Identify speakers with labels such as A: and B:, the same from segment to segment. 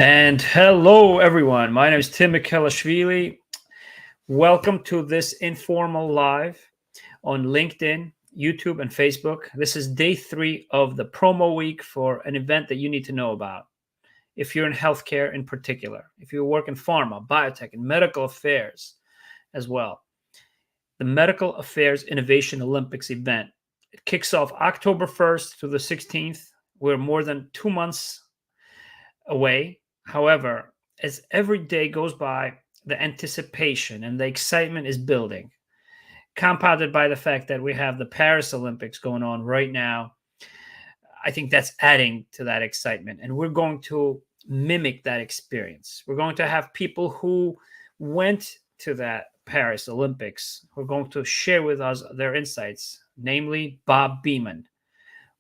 A: And hello, everyone. My name is Tim Mikhelashvili. Welcome to this informal live on LinkedIn, YouTube, and Facebook. This is day 3 of the promo week for an event that you need to know about. If you're in healthcare in particular, if you work in pharma, biotech, and medical affairs as well. The Medical Affairs Innovation Olympics event. It kicks off October 1st to the 16th. We're more than 2 months away. However, as every day goes by, the anticipation and the excitement is building, compounded by the fact that we have the Paris Olympics going on right now. I think that's adding to that excitement. And we're going to mimic that experience. We're going to have people who went to that Paris Olympics who are going to share with us their insights, namely Bob Beamon,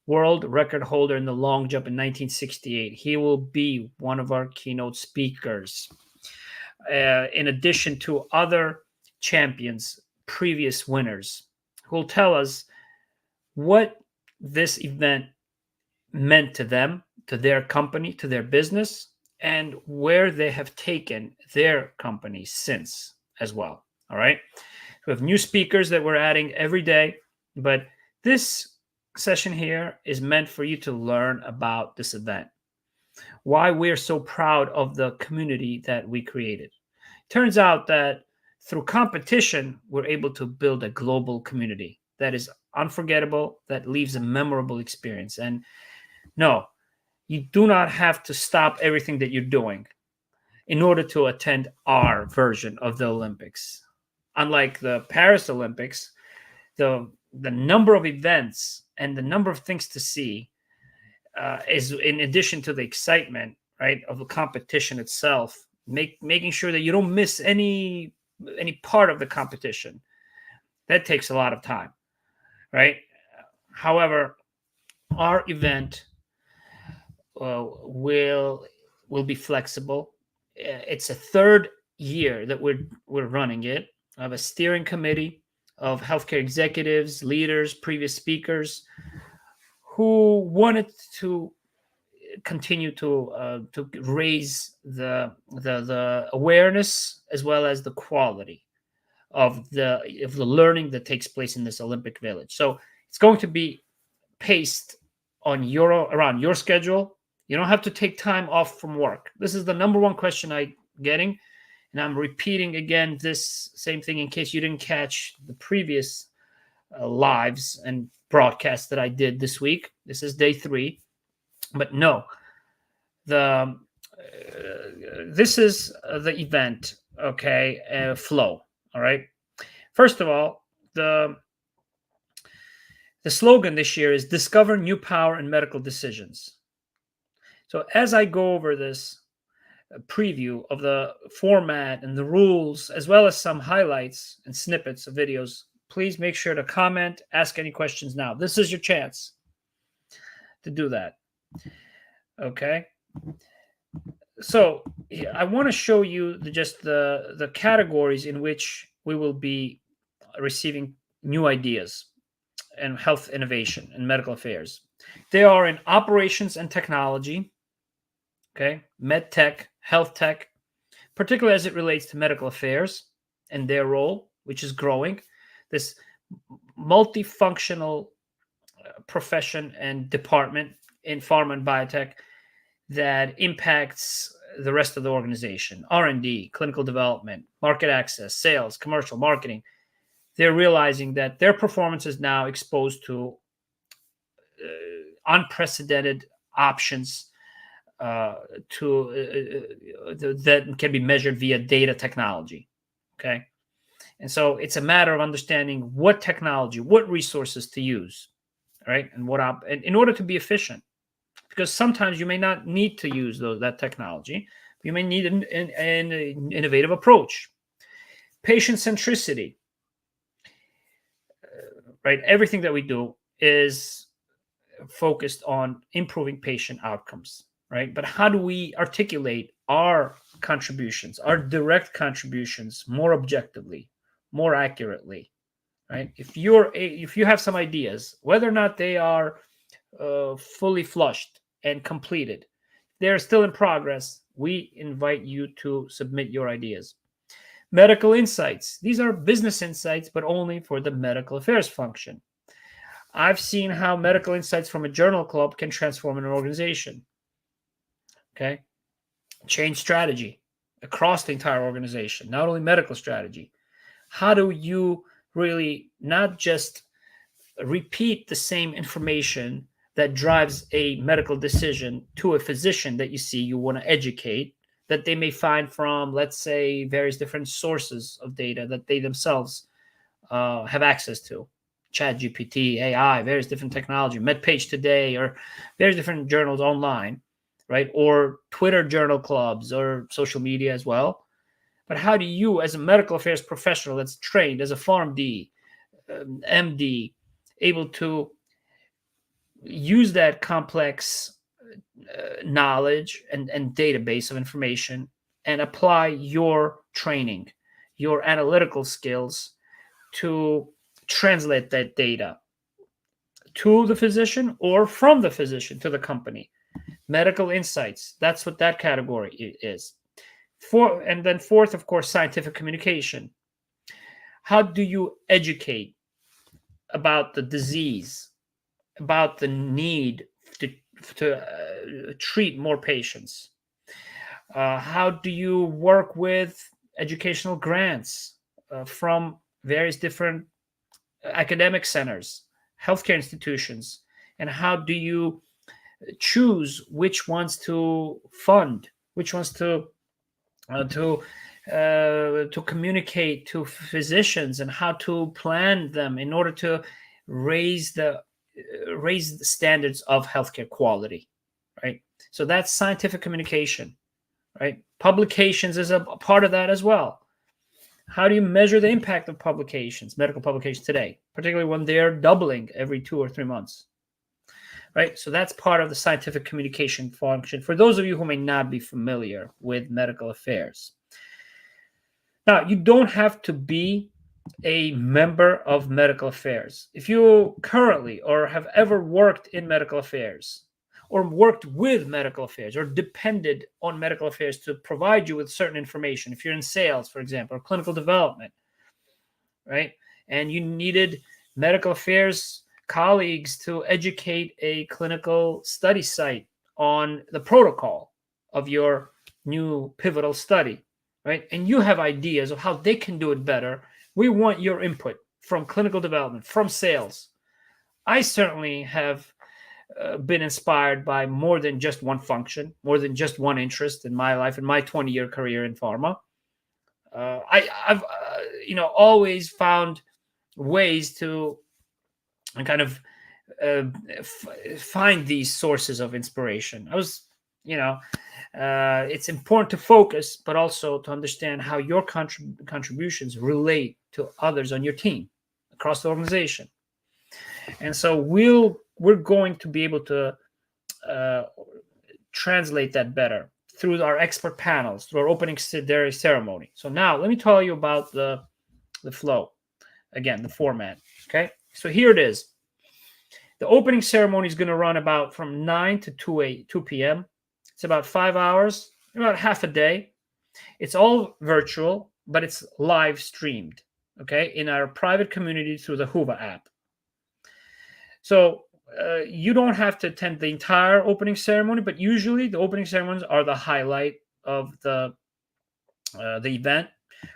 A: world record holder in the long jump in 1968. He will be one of our keynote speakers. In addition to other champions, previous winners, who will tell us what this event meant to them, to their company, to their business, and where they have taken their company since as well. All right. We have new speakers that we're adding every day, but this session here is meant for you to learn about this event, why we're so proud of the community that we created. Turns out that through competition, we're able to build a global community that is unforgettable, that leaves a memorable experience. And no, you do not have to stop everything that you're doing in order to attend our version of the Olympics. Unlike the Paris Olympics, the number of events and the number of things to see is, in addition to the excitement, right, of the competition itself, making sure that you don't miss any part of the competition. That takes a lot of time, right? However, our event will be flexible. It's a third year that we're running it. I have a steering committee of healthcare executives, leaders, previous speakers who wanted to continue to raise the awareness as well as the quality of the learning that takes place in this Olympic Village. So it's going to be paced on around your schedule. You don't have to take time off from work. This is the number one question I'm getting. And I'm repeating again this same thing in case you didn't catch the previous lives and broadcasts that I did this week. This is day 3. But no, this is the event, okay, flow, all right? First of all, the slogan this year is Discover New Power in Medical Decisions. So as I go over this preview of the format and the rules, as well as some highlights and snippets of videos, please make sure to comment, ask any questions now. This is your chance to do that. Okay. So I want to show you just the categories in which we will be receiving new ideas and health innovation and medical affairs. They are in operations and technology, okay, med tech, health tech, particularly as it relates to medical affairs and their role, which is growing. This multifunctional profession and department in pharma and biotech that impacts the rest of the organization, R&D, clinical development, market access, sales, commercial, marketing. They're realizing that their performance is now exposed to unprecedented options that can be measured via data technology, okay? And so it's a matter of understanding what technology, what resources to use, right? And and in order to be efficient, because sometimes you may not need to use that technology. You may need an innovative approach. Patient centricity, right? Everything that we do is focused on improving patient outcomes, right? But how do we articulate our contributions, our direct contributions, more objectively, more accurately, right? If you have some ideas, whether or not they are fully flushed and completed, they're still in progress, We invite you to submit your ideas. Medical insights. These are business insights, but only for the medical affairs function. I've seen how medical insights from a journal club can transform an organization. Okay. Change strategy across the entire organization, not only medical strategy. How do you really not just repeat the same information that drives a medical decision to a physician that you see you want to educate, that they may find from, let's say, various different sources of data that they themselves have access to, ChatGPT, AI, various different technology, MedPage Today, or various different journals online, right? Or Twitter journal clubs or social media as well. But how do you, as a medical affairs professional that's trained as a PharmD, MD, able to use that complex knowledge and database of information and apply your training, your analytical skills to translate that data to the physician or from the physician to the company? Medical insights, that's what that category is. And then fourth, of course, scientific communication. How do you educate about the disease, about the need to treat more patients? How do you work with educational grants from various different academic centers, healthcare institutions? And how do you choose which ones to fund, which ones to communicate to physicians, and how to plan them in order to raise the standards of healthcare quality, right? So that's scientific communication, right? Publications is a part of that as well. How do you measure the impact of publications, medical publications today, particularly when they're doubling every 2 or 3 months, right? So that's part of the scientific communication function for those of you who may not be familiar with medical affairs. Now, you don't have to be a member of medical affairs. If you currently or have ever worked in medical affairs or worked with medical affairs or depended on medical affairs to provide you with certain information, if you're in sales, for example, or clinical development, right, and you needed medical affairs colleagues to educate a clinical study site on the protocol of your new pivotal study, right, and you have ideas of how they can do it better, we want your input from clinical development, from sales. I certainly have been inspired by more than just one function, more than just one interest in my life, in my 20-year career in pharma. I've always found ways to kind of find these sources of inspiration. It's important to focus, but also to understand how your contributions relate to others on your team across the organization. And so we're going to be able to translate that better through our expert panels, through our opening ceremony. So now let me tell you about the flow. Again, the format. Okay. So here it is. The opening ceremony is going to run about from 9 to 2 p.m. It's about 5 hours, about half a day. It's all virtual, but it's live streamed, okay, in our private community through the Whova app. So you don't have to attend the entire opening ceremony, but usually the opening ceremonies are the highlight of the event.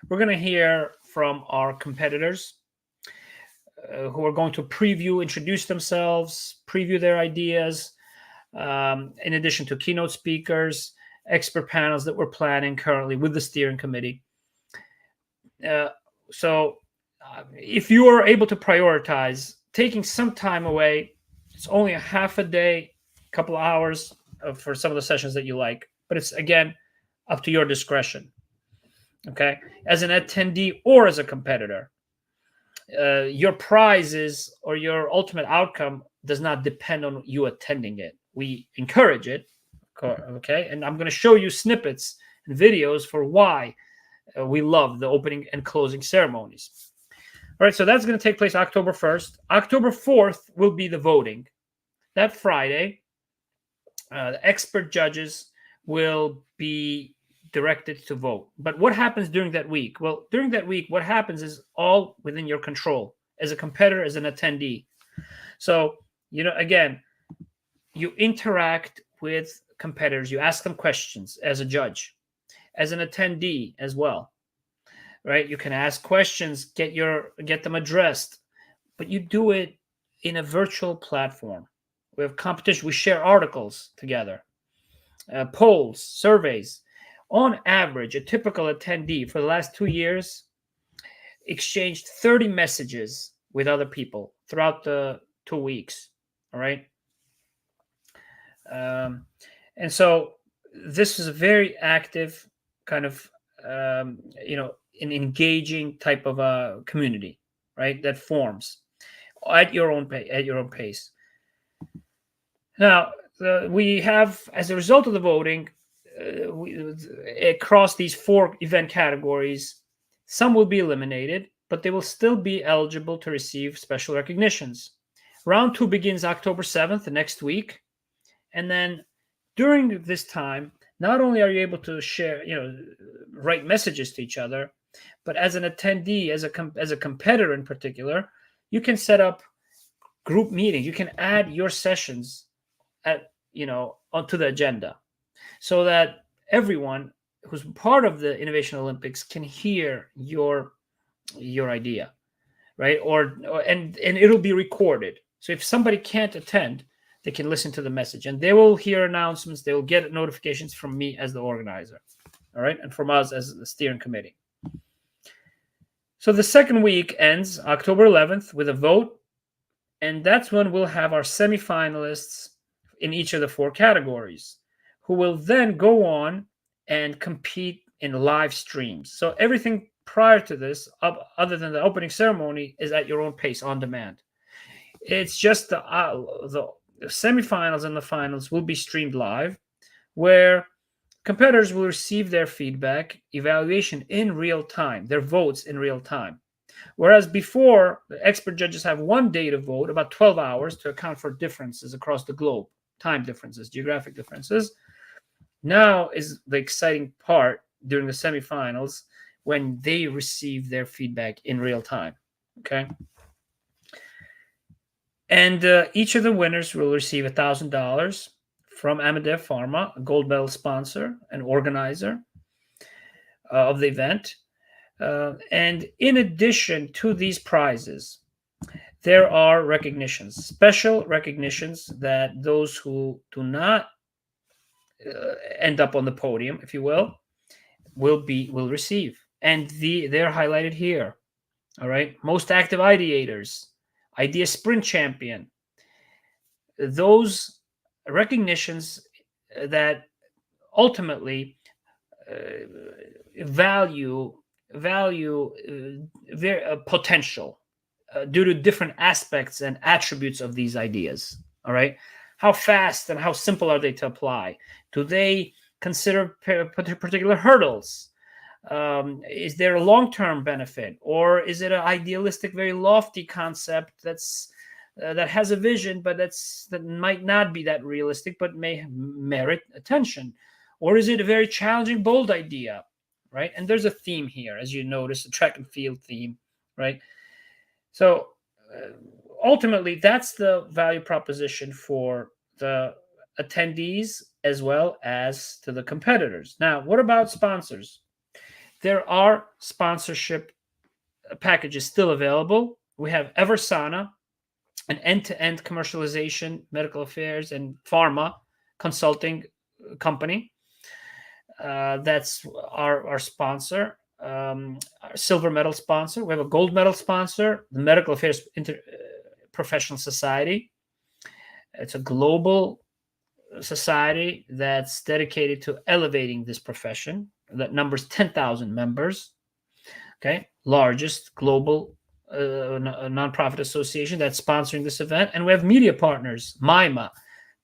A: We're going to hear from our competitors who are going to introduce themselves, preview their ideas, in addition to keynote speakers, expert panels that we're planning currently with the steering committee. So if you are able to prioritize taking some time away, it's only a half a day, a couple of hours for some of the sessions that you like, but it's, again, up to your discretion. Okay. As an attendee or as a competitor, your prizes or your ultimate outcome does not depend on you attending it. We encourage it. Okay. And I'm going to show you snippets and videos for why we love the opening and closing ceremonies. All right. So that's going to take place October 1st. October 4th will be the voting. That Friday, the expert judges will be directed to vote. But what happens during that week? Well, during that week, what happens is all within your control as a competitor, as an attendee. So, again, you interact with competitors, you ask them questions as a judge, as an attendee as well, right? You can ask questions, get them addressed, but you do it in a virtual platform. We have competition, we share articles together, polls, surveys. On average, a typical attendee for the last 2 years exchanged 30 messages with other people throughout the 2 weeks. All right. And so this is a very active kind of, an engaging type of a community, right? That forms at your own pace. Now, we have, as a result of the voting, across these 4 event categories, some will be eliminated, but they will still be eligible to receive special recognitions. Round 2 begins October 7th, the next week. And then during this time, not only are you able to share, write messages to each other, but as an attendee, as a competitor in particular, you can set up group meetings. You can add your sessions onto the agenda, so that everyone who's part of the Innovation Olympics can hear your idea, right? And it'll be recorded. So if somebody can't attend, they can listen to the message, and they will hear announcements. They will get notifications from me as the organizer, all right, and from us as the steering committee. So the second week ends October 11th with a vote, and that's when we'll have our semifinalists in each of the 4 categories, who will then go on and compete in live streams. So everything prior to this, other than the opening ceremony, is at your own pace, on demand. It's just the semifinals and the finals will be streamed live, where competitors will receive their feedback, evaluation in real time, their votes in real time. Whereas before, the expert judges have one day to vote, about 12 hours, to account for differences across the globe, time differences, geographic differences. Now is the exciting part during the semifinals, when they receive their feedback in real time. Okay. And each of the winners will receive $1,000 from Amadev Pharma, a gold medal sponsor and organizer of the event. And in addition to these prizes, there are recognitions, special recognitions, that those who do not end up on the podium, if you will receive. And they're highlighted here. All right. Most active ideators, idea sprint champion. Those recognitions that ultimately value potential due to different aspects and attributes of these ideas. All right. How fast and how simple are they to apply? Do they consider particular hurdles? Is there a long-term benefit, or is it an idealistic, very lofty concept that has a vision, but that might not be that realistic, but may merit attention? Or is it a very challenging, bold idea, right? And there's a theme here, as you notice, a track and field theme, right? So ultimately, that's the value proposition for the attendees as well as to the competitors. Now, what about sponsors? There are sponsorship packages still available. We have Eversana, an end-to-end commercialization, medical affairs, and pharma consulting company. That's our sponsor, our silver medal sponsor. We have a gold medal sponsor, the Medical Affairs Professional Society. It's a global society that's dedicated to elevating this profession, that numbers 10,000 members. Okay, largest global nonprofit association that's sponsoring this event. And we have media partners, MIMA,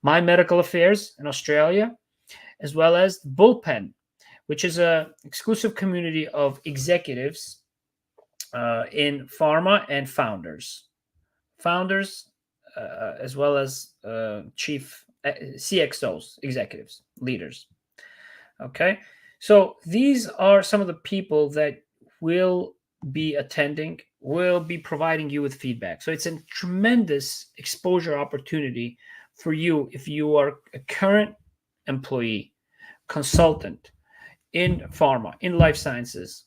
A: My Medical Affairs in Australia, as well as Bullpen, which is an exclusive community of executives in pharma and founders, as well as chief CXOs, executives, leaders. Okay. So these are some of the people that will be attending, will be providing you with feedback. So it's a tremendous exposure opportunity for you if you are a current employee, consultant in pharma, in life sciences,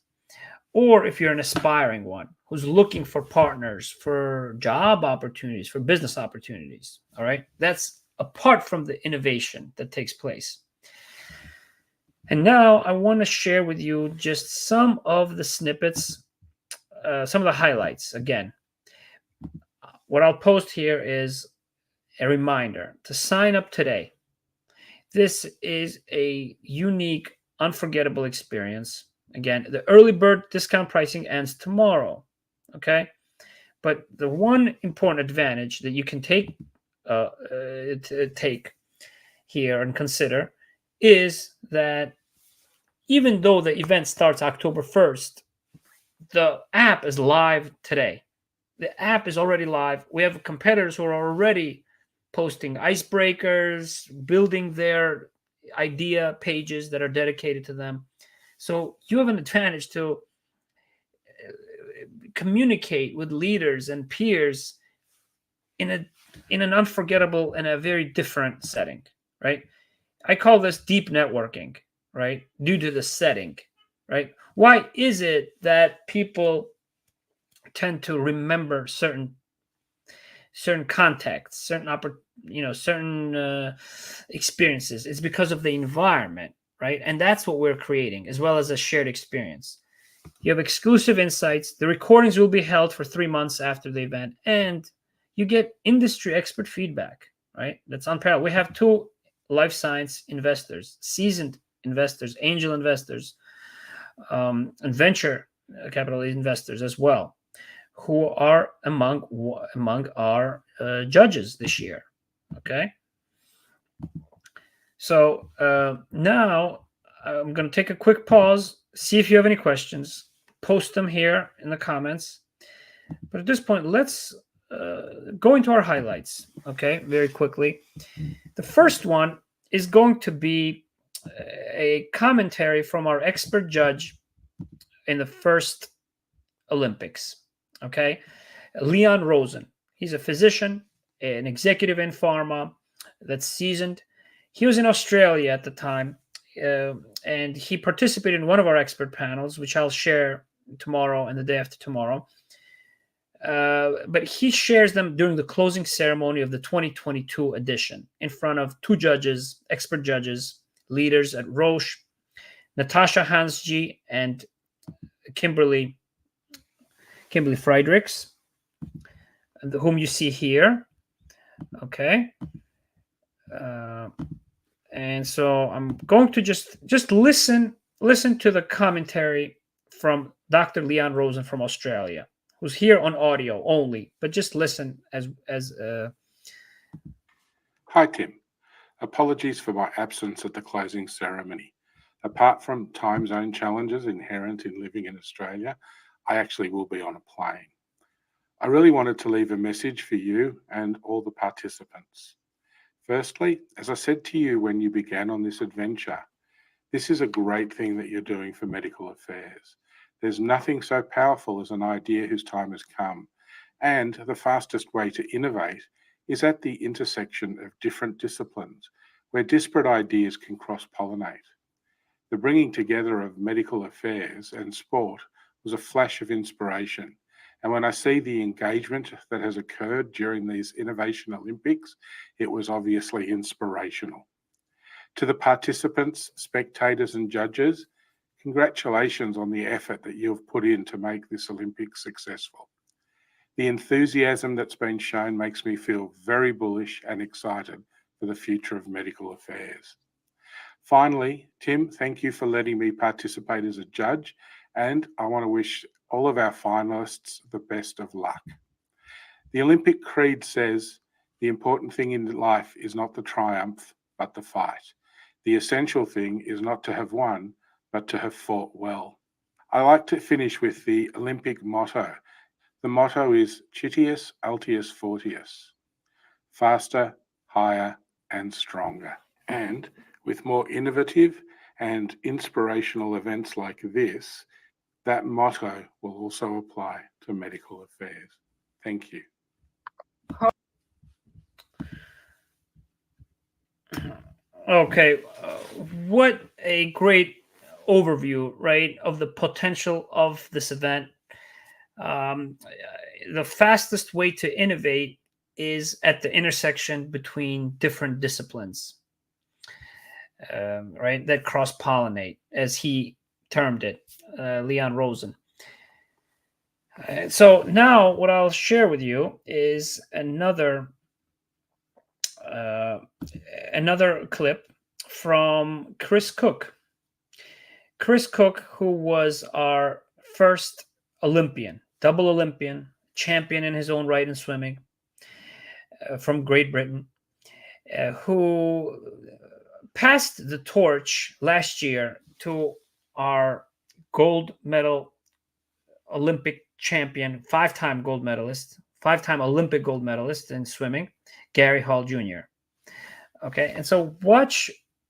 A: or if you're an aspiring one who's looking for partners, for job opportunities, for business opportunities. All right. That's apart from the innovation that takes place. And now I want to share with you just some of the snippets, some of the highlights. Again, what I'll post here is a reminder to sign up today. This is a unique, unforgettable experience. Again, the early bird discount pricing ends tomorrow. Okay. But the one important advantage that you can take here and consider is that even though the event starts October 1st, the app is live today. The app is already live. We have competitors who are already posting icebreakers, building their idea pages that are dedicated to them. So you have an advantage to communicate with leaders and peers in an unforgettable and a very different setting, right? I call this deep networking, right? Due to the setting, right? Why is it that people tend to remember certain contexts, certain experiences? It's because of the environment, right? And that's what we're creating, as well as a shared experience. You have exclusive insights. The recordings will be held for 3 months after the event, and you get industry expert feedback, right? That's unparalleled. We have 2 life science investors, seasoned investors, angel investors, and venture capital investors as well, who are among our judges this year. Okay, so now I'm going to take a quick pause, see if you have any questions, post them here in the comments. But at this point, let's go into our highlights. Okay, very quickly. The first one is going to be a commentary from our expert judge in the first Olympics. Okay, Leon Rosen. He's a physician, an executive in pharma that's seasoned. He was in Australia at the time, and he participated in one of our expert panels, which I'll share tomorrow and the day after tomorrow. But he shares them during the closing ceremony of the 2022 edition in front of 2 judges, expert judges, leaders at Roche, Natasha Hansji and Kimberly Friedrichs, whom you see here. Okay. And so I'm going to just listen to the commentary from Dr. Leon Rosen from Australia, who's here on audio only, but just listen as
B: Hi, Tim. Apologies for my absence at the closing ceremony. Apart from time zone challenges inherent in living in Australia, I actually will be on a plane. I really wanted to leave a message for you and all the participants. Firstly, as I said to you when you began on this adventure, this is a great thing that you're doing for medical affairs. There's nothing so powerful as an idea whose time has come, and the fastest way to innovate is at the intersection of different disciplines where disparate ideas can cross-pollinate. The bringing together of medical affairs and sport was a flash of inspiration. And when I see the engagement that has occurred during these Innovation Olympics, it was obviously inspirational. To the participants, spectators, and judges, congratulations on the effort that you've put in to make this Olympics successful. The enthusiasm that's been shown makes me feel very bullish and excited for the future of medical affairs. Finally, Tim, thank you for letting me participate as a judge, and I want to wish all of our finalists the best of luck. The Olympic creed says, the important thing in life is not the triumph, but the fight. The essential thing is not to have won, but to have fought well. I like to finish with the Olympic motto. The motto is Citius Altius Fortius, faster, higher, and stronger. And with more innovative and inspirational events like this, that motto will also apply to medical affairs. Thank you.
A: Okay, what a great overview, right, of the potential of this event. The fastest way to innovate is at the intersection between different disciplines, right, that cross-pollinate, as he termed it, Leon Rosen. So now what I'll share with you is another clip from Chris Cook. Chris Cook, who was our first Olympian, double Olympian, champion in his own right in swimming, from Great Britain, who passed the torch last year to our gold medal Olympic champion, five-time gold medalist, five-time Olympic gold medalist in swimming, Gary Hall Jr. Okay, and so watch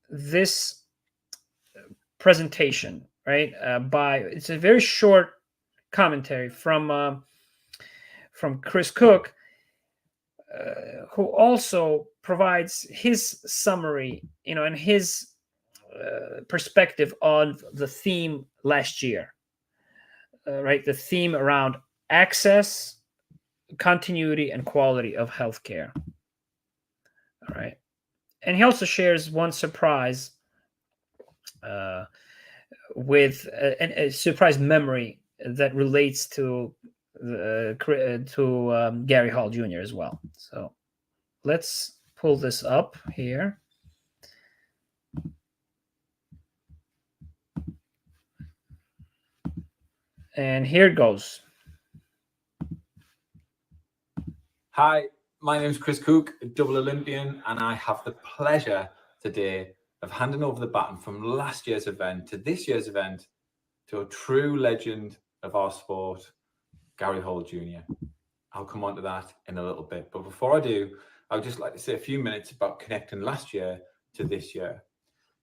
A: this presentation, right? It's a very short commentary from Chris Cook, who also provides his summary, and his perspective on the theme last year, right? The theme around access, continuity, and quality of healthcare. All right. And he also shares one surprise with a surprise memory that relates to Gary Hall Jr. as well. So let's pull this up here. And here it goes.
C: Hi, my name is Chris Cook, a double Olympian, and I have the pleasure today of handing over the baton from last year's event to this year's event to a true legend of our sport, Gary Hall Jr. I'll come on to that in a little bit. But before I do, I would just like to say a few minutes about connecting last year to this year.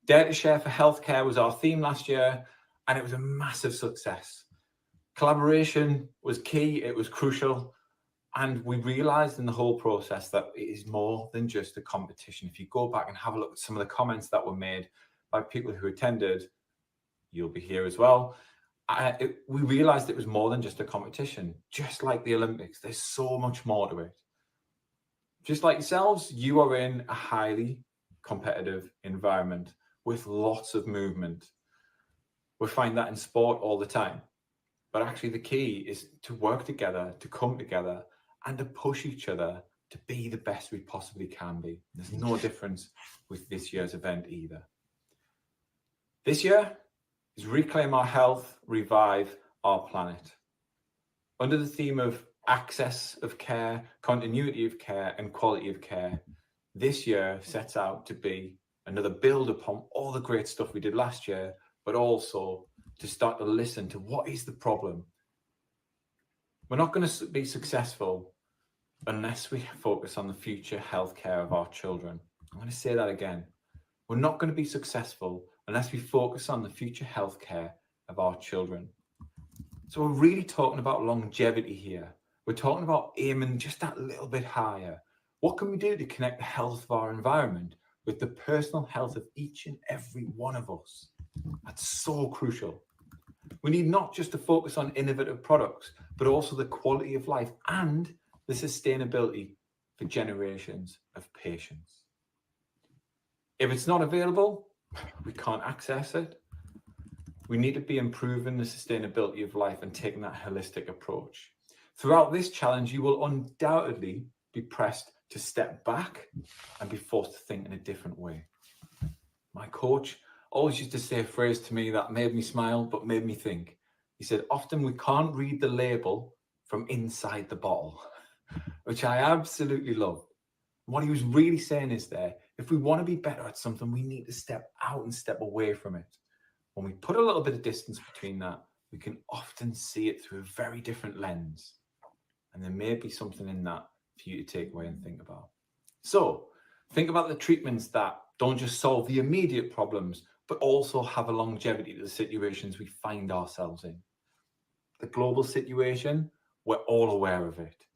C: Dare to Share for Healthcare was our theme last year, and it was a massive success. Collaboration was key, it was crucial. And we realized in the whole process that it is more than just a competition. If you go back and have a look at some of the comments that were made by people who attended, you'll be here as well. We realized it was more than just a competition. Just like the Olympics, there's so much more to it. Just like yourselves, you are in a highly competitive environment with lots of movement. We find that in sport all the time. But actually the key is to work together, to come together, and to push each other to be the best we possibly can be. There's no difference with this year's event either. This year is Reclaim Our Health, Revive Our Planet. Under the theme of access of care, continuity of care, and quality of care, this year sets out to be another build upon all the great stuff we did last year, but also to start to listen to what is the problem. We're not going to be successful unless we focus on the future healthcare of our children. I'm going to say that again. We're not going to be successful unless we focus on the future healthcare of our children. So we're really talking about longevity here. We're talking about aiming just that little bit higher. What can we do to connect the health of our environment with the personal health of each and every one of us? That's so crucial. We need not just to focus on innovative products, but also the quality of life and the sustainability for generations of patients. If it's not available, we can't access it. We need to be improving the sustainability of life and taking that holistic approach. Throughout this challenge, you will undoubtedly be pressed to step back and be forced to think in a different way. My coach always used to say a phrase to me that made me smile, but made me think. He said, often we can't read the label from inside the bottle, which I absolutely love. What he was really saying is there, if we want to be better at something, we need to step out and step away from it. When we put a little bit of distance between that, we can often see it through a very different lens. And there may be something in that for you to take away and think about. So think about the treatments that don't just solve the immediate problems, but also have a longevity to the situations we find ourselves in. The global situation, we're all aware of it.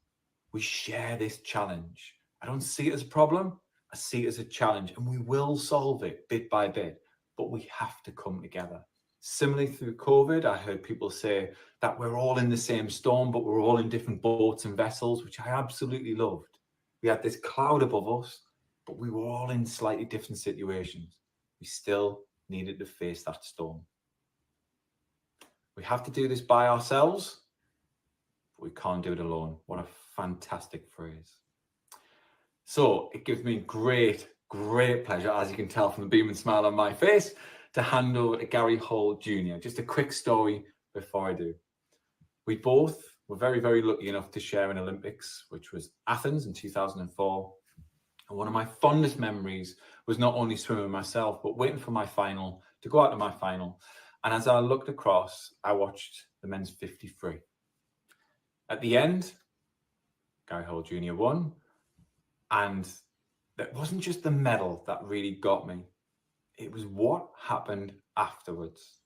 C: We share this challenge. I don't see it as a problem. I see it as a challenge, and we will solve it bit by bit, but we have to come together. Similarly, through COVID, I heard people say that we're all in the same storm, but we're all in different boats and vessels, which I absolutely loved. We had this cloud above us, but we were all in slightly different situations. We still needed to face that storm. We have to do this by ourselves, but we can't do it alone. What a fantastic phrase. So it gives me great pleasure, as you can tell from the beaming smile on my face, to hand over to Gary Hall Jr. Just a quick story before I do. We both were very, very lucky enough to share an Olympics, which was Athens in 2004. And one of my fondest memories was not only swimming myself, but waiting for my final, to go out to my final. And as I looked across, I watched the men's 50 free. At the end, Gary Hall Jr. won. And it wasn't just the medal that really got me. It was what happened afterwards.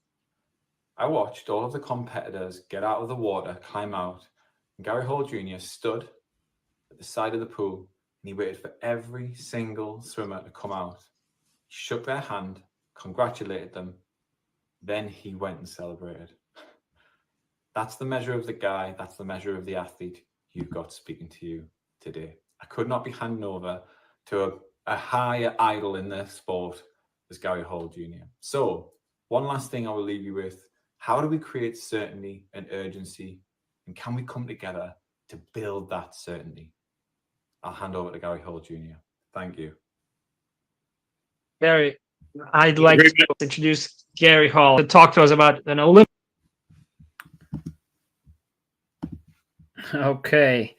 C: I watched all of the competitors get out of the water, climb out, and Gary Hall Jr. stood at the side of the pool and he waited for every single swimmer to come out. He shook their hand, congratulated them, then he went and celebrated. That's the measure of the guy, that's the measure of the athlete you've got speaking to you today. I could not be handing over to a higher idol in the sport as Gary Hall Jr. So one last thing I will leave you with. How do we create certainty and urgency? And can we come together to build that certainty? I'll hand over to Gary Hall Jr. Thank you.
A: Gary, I'd like to introduce Gary Hall to talk to us about an Olympic. Okay.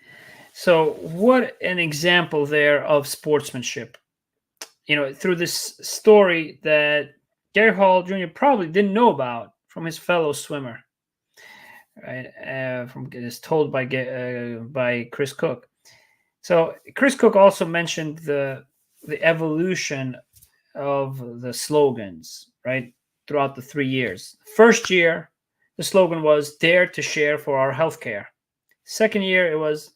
A: So what an example there of sportsmanship. You know, through this story that Gary Hall Jr. probably didn't know about from his fellow swimmer, right? From it's told by Chris Cook. So Chris Cook also mentioned the evolution of the slogans, right, throughout the 3 years. First year, the slogan was "Dare to share for our healthcare." Second year, it was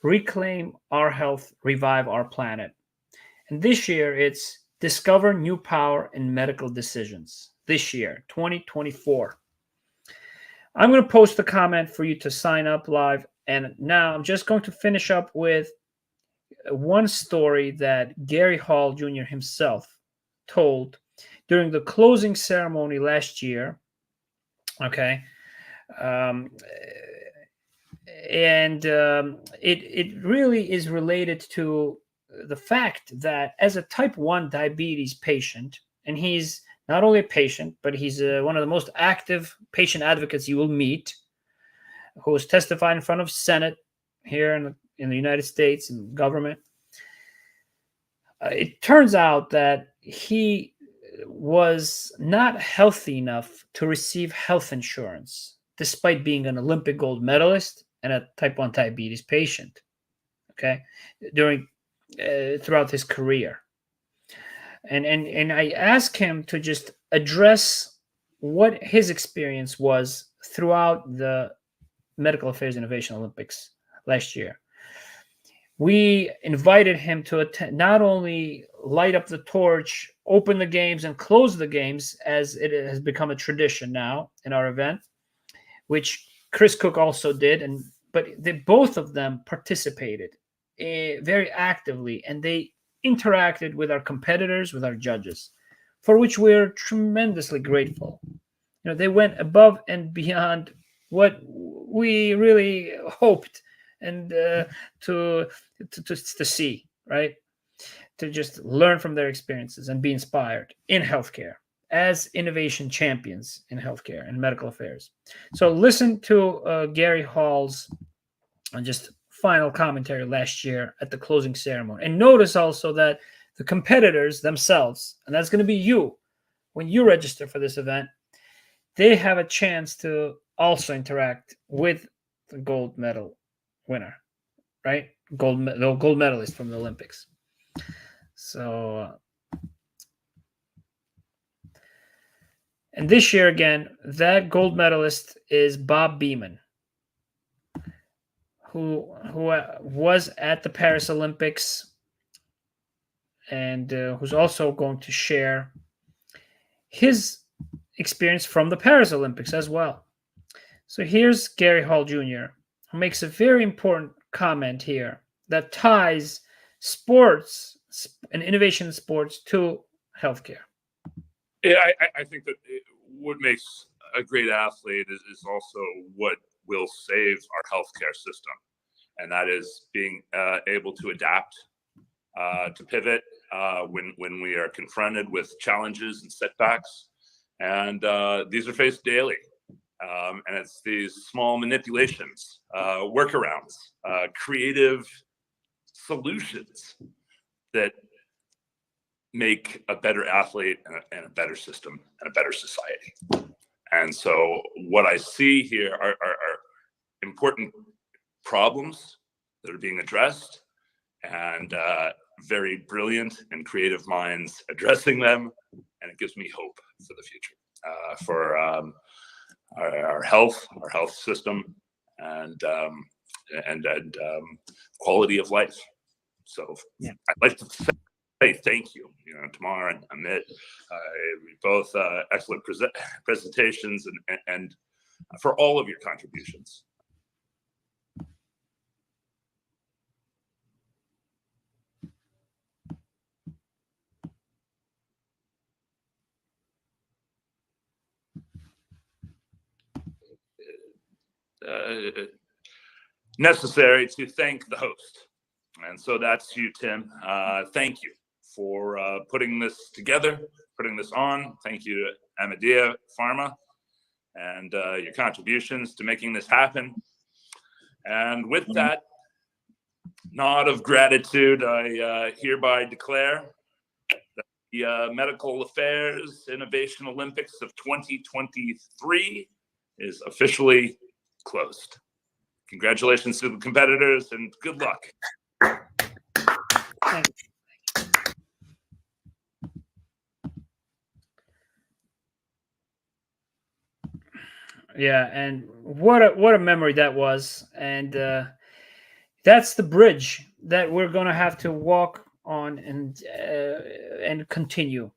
A: "Reclaim our health, revive our planet." And this year, it's "Discover new power in medical decisions." This year, 2024. I'm going to post a comment for you to sign up live. And now I'm just going to finish up with one story that Gary Hall Jr. himself told during the closing ceremony last year. Okay. It really is related to the fact that as a type 1 diabetes patient, and he's not only a patient, but he's one of the most active patient advocates you will meet, who has testified in front of Senate here in the United States and government. It turns out that he was not healthy enough to receive health insurance, despite being an Olympic gold medalist and a type 1 diabetes patient, okay, throughout his career. And I asked him to just address what his experience was throughout the Medical Affairs Innovation Olympics last year. We invited him to attend, not only light up the torch, open the games, and close the games, as it has become a tradition now in our event, which Chris Cook also did, but both of them participated very actively, and they interacted with our competitors, with our judges, for which we're tremendously grateful. You know, they went above and beyond what we really hoped and to see, right? To just learn from their experiences and be inspired in healthcare as innovation champions in healthcare and medical affairs. So listen to Gary Hall's just final commentary last year at the closing ceremony. And notice also that the competitors themselves, and that's going to be you, when you register for this event, they have a chance to also interact with the gold medal winner, right? Gold medalist from the Olympics. So And this year again, that gold medalist is Bob Beamon, who was at the Paris Olympics and who's also going to share his experience from the Paris Olympics as well. So here's Gary Hall Jr., who makes a very important comment here that ties sports and innovation in sports to healthcare.
D: Yeah, I think that what makes a great athlete is also what will save our healthcare system, and that is being able to adapt, to pivot when we are confronted with challenges and setbacks, and these are faced daily. And it's these small manipulations, workarounds, creative solutions that make a better athlete and a better system and a better society. And so what I see here are important problems that are being addressed, and very brilliant and creative minds addressing them. And it gives me hope for the future, for our health system, and quality of life. So yeah. I'd like to say thank you, Tamar and Amit, both excellent presentations, and for all of your contributions. Necessary to thank the host, and so that's you, Tim. Thank you for putting this together, putting this on. Thank you to Amadea Pharma and your contributions to making this happen. And with that nod of gratitude, I hereby declare that the Medical Affairs Innovation Olympics of 2023 is officially closed. Congratulations to the competitors and good luck.
A: Yeah, and what a memory that was, and that's the bridge that we're going to have to walk on and continue.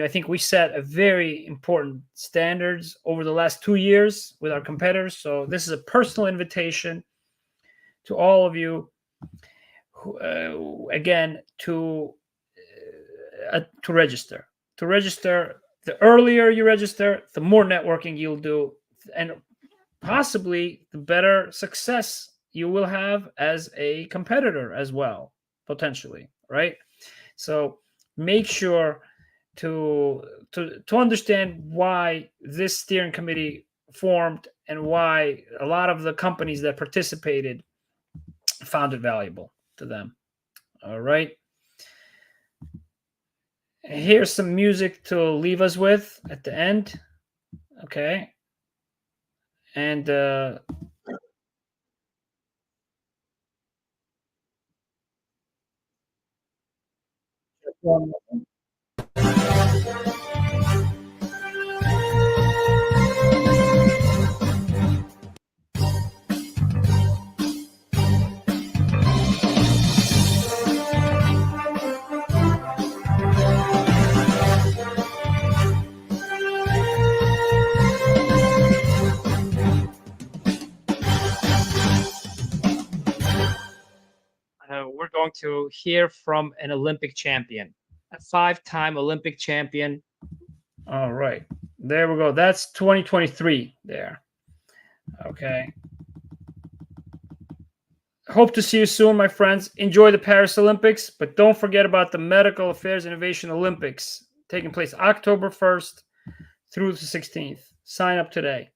A: I think we set a very important standards over the last 2 years with our competitors. So this is a personal invitation to all of you, again, to register. To register, the earlier you register, the more networking you'll do, and possibly the better success you will have as a competitor as well, potentially, right? So make sure to understand why this steering committee formed and why a lot of the companies that participated found it valuable to them. All right. Here's some music to leave us with at the end. Okay. And we're going to hear from an Olympic champion, a 5-time Olympic champion. All right, there we go. That's 2023 there. Okay. Hope to see you soon, my friends. Enjoy the Paris Olympics, but don't forget about the Medical Affairs Innovation Olympics taking place October 1st through the 16th. Sign up today.